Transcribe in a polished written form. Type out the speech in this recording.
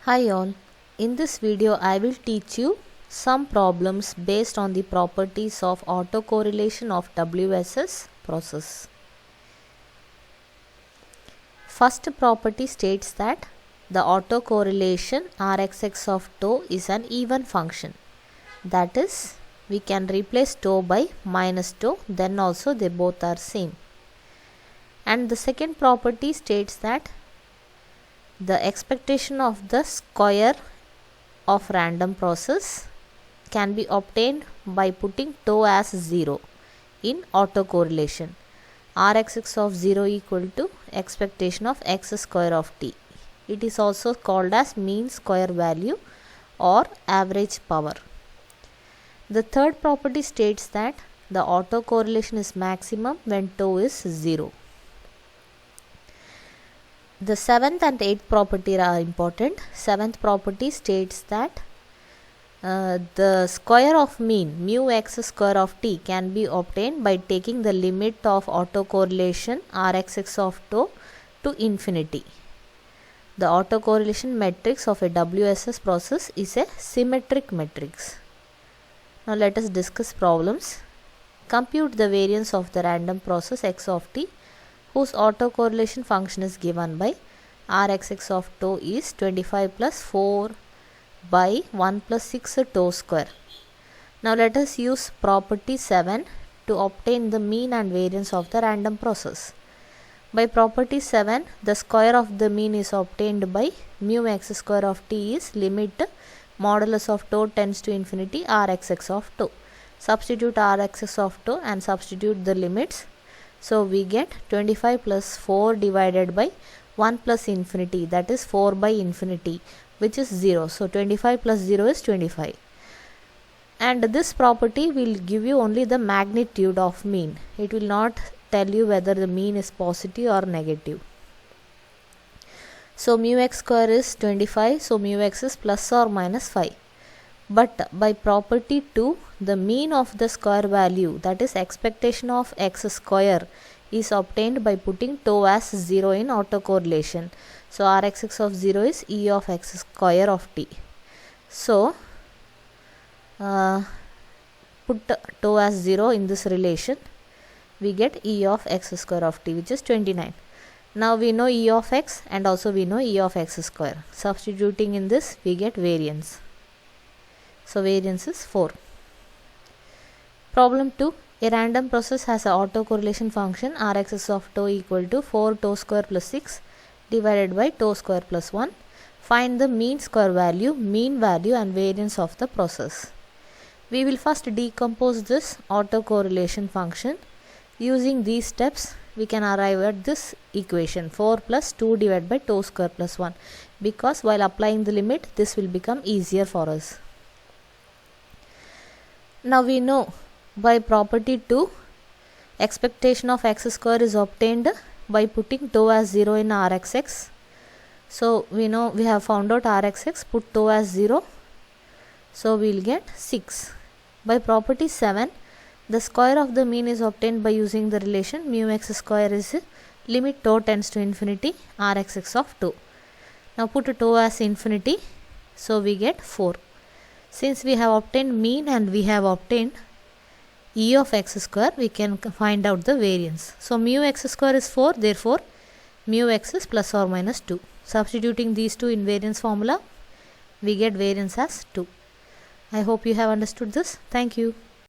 Hi all, in this video I will teach you some problems based on the properties of autocorrelation of WSS process. First property states that the autocorrelation Rxx of tau is an even function. That is, we can replace tau by minus tau, then also they both are same. And the second property states that the expectation of the square of random process can be obtained by putting tau as 0 in autocorrelation. Rxx of 0 equal to expectation of x square of t. It is also called as mean square value or average power. The third property states that the autocorrelation is maximum when tau is 0. The seventh and eighth property are important. Seventh property states that the square of mean mu x square of t can be obtained by taking the limit of autocorrelation Rxx of tau to infinity. The autocorrelation matrix of a WSS process is a symmetric matrix. Now let us discuss problems. Compute the variance of the random process x of t whose autocorrelation function is given by Rxx of tau is 25 plus 4 by 1 plus 6 tau square. Now let us use property 7 to obtain the mean and variance of the random process. By property 7, the square of the mean is obtained by mu x square of t is limit modulus of tau tends to infinity Rxx of tau. Substitute Rxx of tau and substitute the limits. So we get 25 plus 4 divided by 1 plus infinity, that is 4 by infinity, which is 0. So 25 plus 0 is 25. And this property will give you only the magnitude of mean. It will not tell you whether the mean is positive or negative. So mu x square is 25. So mu x is plus or minus 5. But by property 2, the mean of the square value, that is expectation of x square, is obtained by putting tau as 0 in autocorrelation. So Rxx of 0 is e of x square of t. So put tau as 0 in this relation, we get e of x square of t, which is 29. Now we know e of x and also we know e of x square. Substituting in this, we get variance. So variance is 4. Problem 2. A random process has an autocorrelation function Rxx of tau equal to 4 tau square plus 6 divided by tau square plus 1. Find the mean square value, mean value and variance of the process. We will first decompose this autocorrelation function. Using these steps, we can arrive at this equation 4 plus 2 divided by tau square plus 1, because while applying the limit, this will become easier for us. Now we know by property 2, expectation of x square is obtained by putting tau as 0 in Rxx. So we know we have found out Rxx, put tau as 0. So we will get 6. By property 7, the square of the mean is obtained by using the relation mu x square is limit tau tends to infinity Rxx of 2. Now put tau as infinity. So we get 4. Since we have obtained mean and we have obtained e of x square, we can find out the variance. So mu x square is 4, therefore mu x is plus or minus 2. Substituting these two in variance formula, we get variance as 2. I hope you have understood this. Thank you.